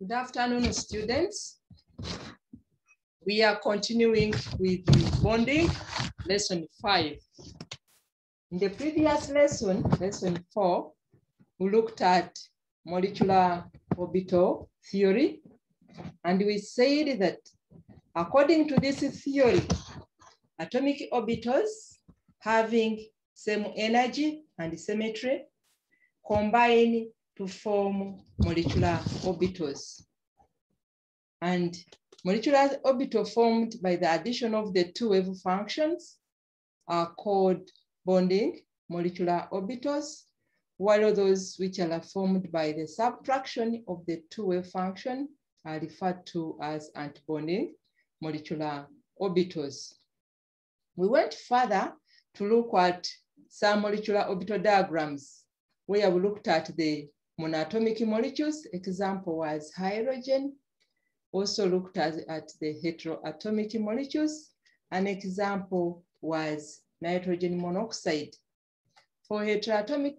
Good afternoon, students. We are continuing with the bonding, lesson 5. In the previous lesson, lesson 4, we looked at molecular orbital theory, and we said that according to this theory, atomic orbitals having same energy and symmetry combine to form molecular orbitals. And molecular orbital formed by the addition of the two wave functions are called bonding molecular orbitals, while those which are formed by the subtraction of the two wave function are referred to as antibonding molecular orbitals. We went further to look at some molecular orbital diagrams where we looked at the monatomic molecules. Example was hydrogen. Also looked at the heteroatomic molecules. An example was nitrogen monoxide. For heteroatomic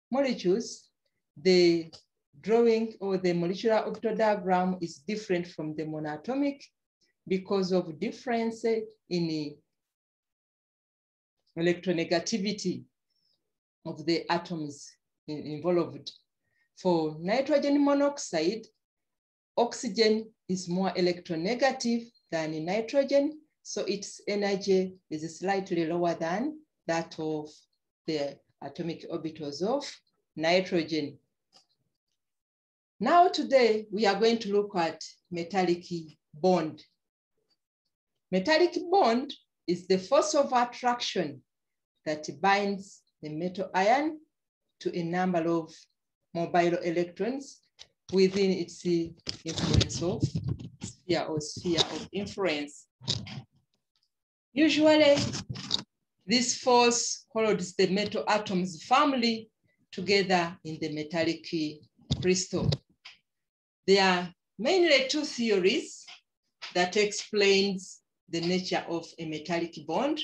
molecules, the drawing or the molecular orbital diagram is different from the monatomic because of difference in electronegativity of the atoms involved. For nitrogen monoxide, oxygen is more electronegative than nitrogen, so its energy is slightly lower than that of the atomic orbitals of nitrogen. Now today, we are going to look at metallic bond. Metallic bond is the force of attraction that binds the metal ion to a number of mobile electrons within its influence of sphere of influence. Usually, this force holds the metal atoms firmly together in the metallic crystal. There are mainly two theories that explains the nature of a metallic bond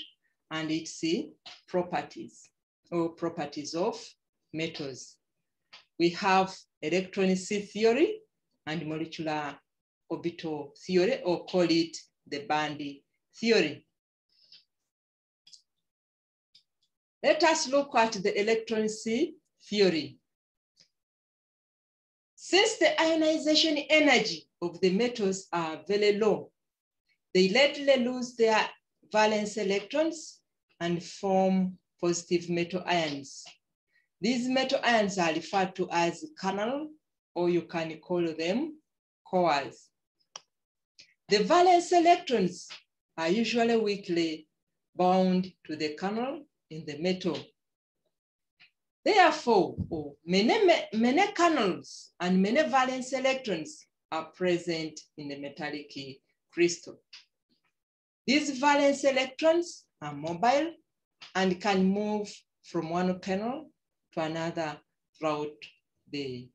and its properties or properties of metals. We have Electron C Theory and molecular orbital theory, or call it the band theory. Let us look at the Electron C Theory. Since the ionization energy of the metals are very low, they readily lose their valence electrons and form positive metal ions. These metal ions are referred to as kernel, or you can call them cores. The valence electrons are usually weakly bound to the kernel in the metal. Therefore, many kernels and many valence electrons are present in the metallic crystal. These valence electrons are mobile and can move from one kernel to another throughout the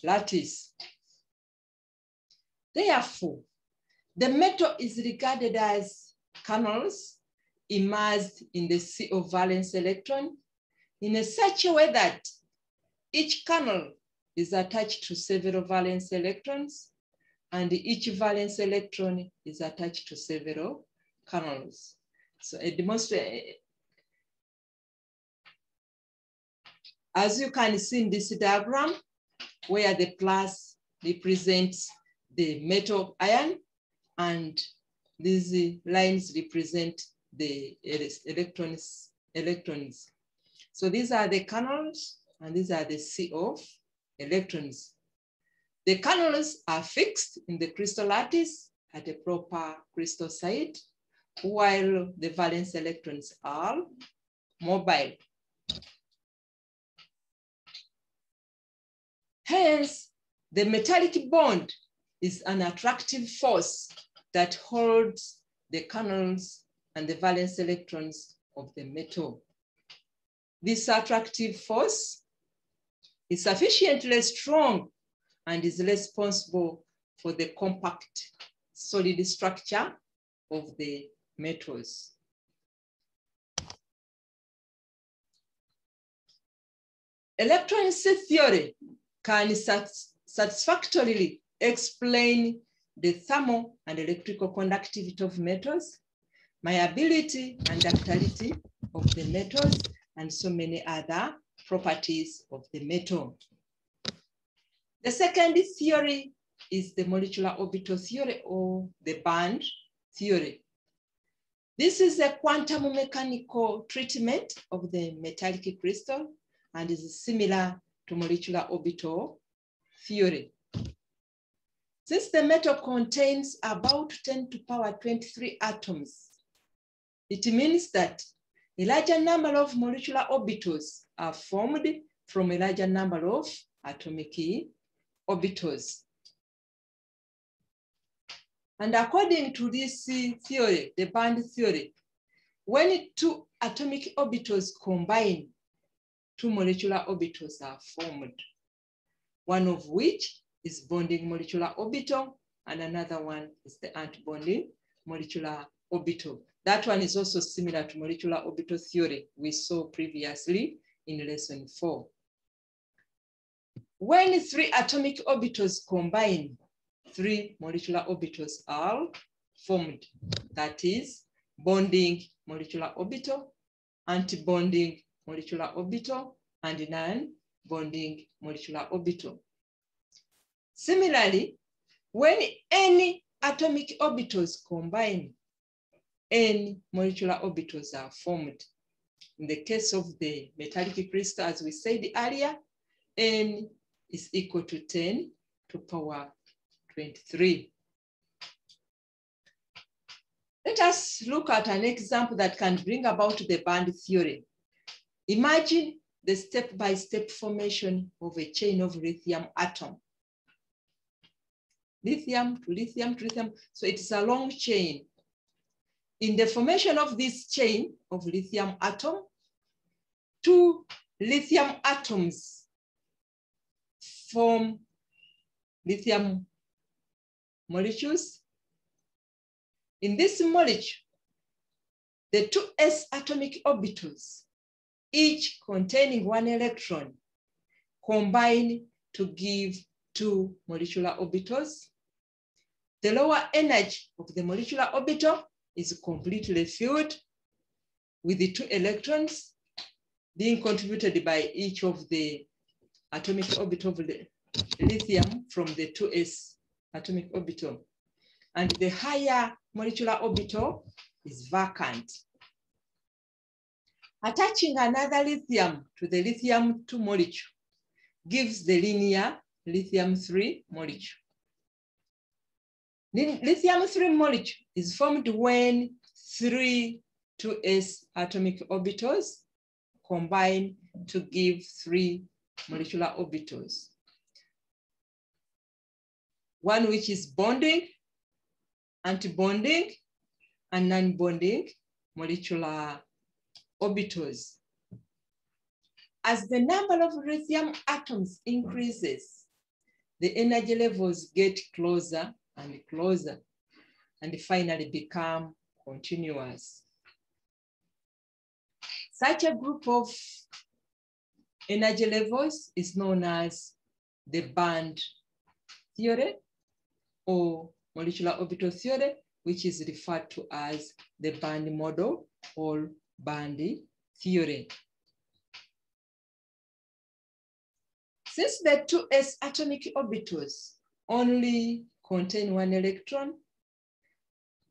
lattice. Therefore, the metal is regarded as kernels immersed in the sea of valence electron in such a way that each kernel is attached to several valence electrons, and each valence electron is attached to several kernels. So a demonstration, as you can see in this diagram, where the plus represents the metal ion and these lines represent the electrons. So these are the kernels and these are the sea of electrons. The kernels are fixed in the crystal lattice at a proper crystal site, while the valence electrons are mobile. Hence, the metallic bond is an attractive force that holds the kernels and the valence electrons of the metal. This attractive force is sufficiently strong and is responsible for the compact solid structure of the metals. Electron C theory can satisfactorily explain the thermal and electrical conductivity of metals, malleability and ductility of the metals, and so many other properties of the metal. The second theory is the molecular orbital theory or the band theory. This is a quantum mechanical treatment of the metallic crystal and is similar to molecular orbital theory. Since the metal contains about 10 to the power 23 atoms, it means that a larger number of molecular orbitals are formed from a larger number of atomic orbitals. And according to this theory, the band theory, when two atomic orbitals combine, two molecular orbitals are formed, one of which is bonding molecular orbital, and another one is the antibonding molecular orbital. That one is also similar to molecular orbital theory we saw previously in lesson 4. When three atomic orbitals combine, three molecular orbitals are formed. That is bonding molecular orbital, antibonding molecular orbital, and non-bonding molecular orbital. Similarly, when any atomic orbitals combine, n molecular orbitals are formed. In the case of the metallic crystal, as we said earlier, n is equal to 10 to the power 23. Let us look at an example that can bring about the band theory. Imagine the step-by-step formation of a chain of lithium atom. Lithium to lithium to lithium, so it's a long chain. In the formation of this chain of lithium atom, two lithium atoms form lithium molecules. In this molecule, the two s atomic orbitals, each containing one electron, combine to give two molecular orbitals. The lower energy of the molecular orbital is completely filled with the two electrons being contributed by each of the atomic orbital of the lithium from the 2s atomic orbital. And the higher molecular orbital is vacant. Attaching another lithium to the lithium 2 molecule gives the linear lithium 3 molecule. The lithium 3 molecule is formed when 3 2s atomic orbitals combine to give 3 molecular orbitals. One which is bonding, antibonding, and non-bonding molecular orbitals. As the number of lithium atoms increases, the energy levels get closer and closer, and finally become continuous. Such a group of energy levels is known as the band theory or molecular orbital theory, which is referred to as the band model or band theory. Since the 2s atomic orbitals only contain one electron,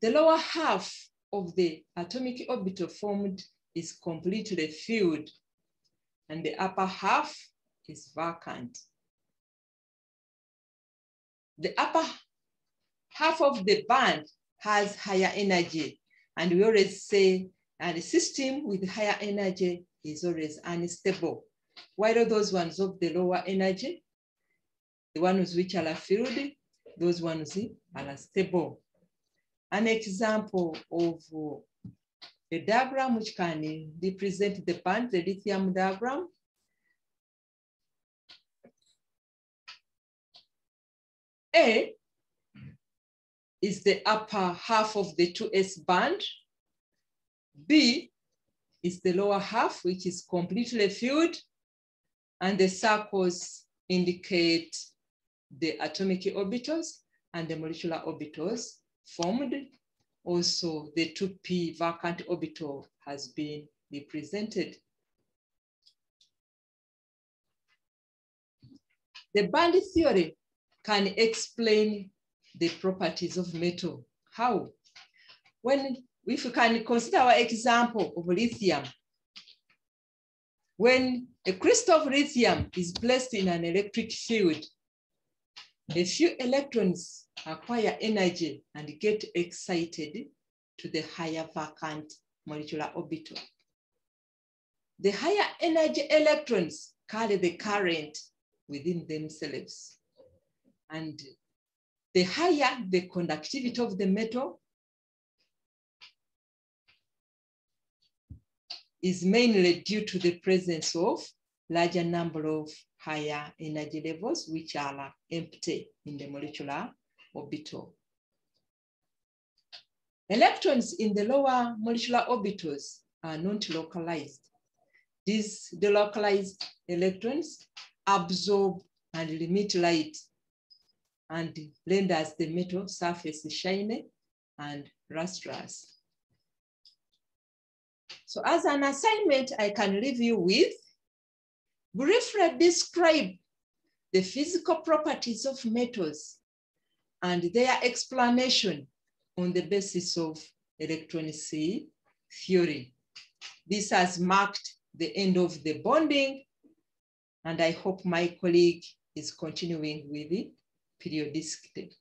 the lower half of the atomic orbital formed is completely filled, and the upper half is vacant. The upper half of the band has higher energy, and we always say a system with higher energy is always unstable, while those ones of the lower energy, the ones which are filled, those ones are stable. An example of a diagram which can represent the band, the lithium diagram. A is the upper half of the 2s band. B is the lower half, which is completely filled, and the circles indicate the atomic orbitals and the molecular orbitals formed. Also, the 2p vacant orbital has been represented. The band theory can explain the properties of metal. How? If we can consider our example of lithium, when a crystal of lithium is placed in an electric field, a few electrons acquire energy and get excited to the higher vacant molecular orbital. The higher energy electrons carry the current within themselves. And the higher the conductivity of the metal is mainly due to the presence of larger number of higher energy levels, which are empty in the molecular orbital. Electrons in the lower molecular orbitals are not localized. These delocalized electrons absorb and emit light and renders the metal surface shiny and lustrous. So as an assignment, I can leave you with briefly describe the physical properties of metals and their explanation on the basis of Electron C theory. This has marked the end of the bonding, and I hope my colleague is continuing with the periodicity.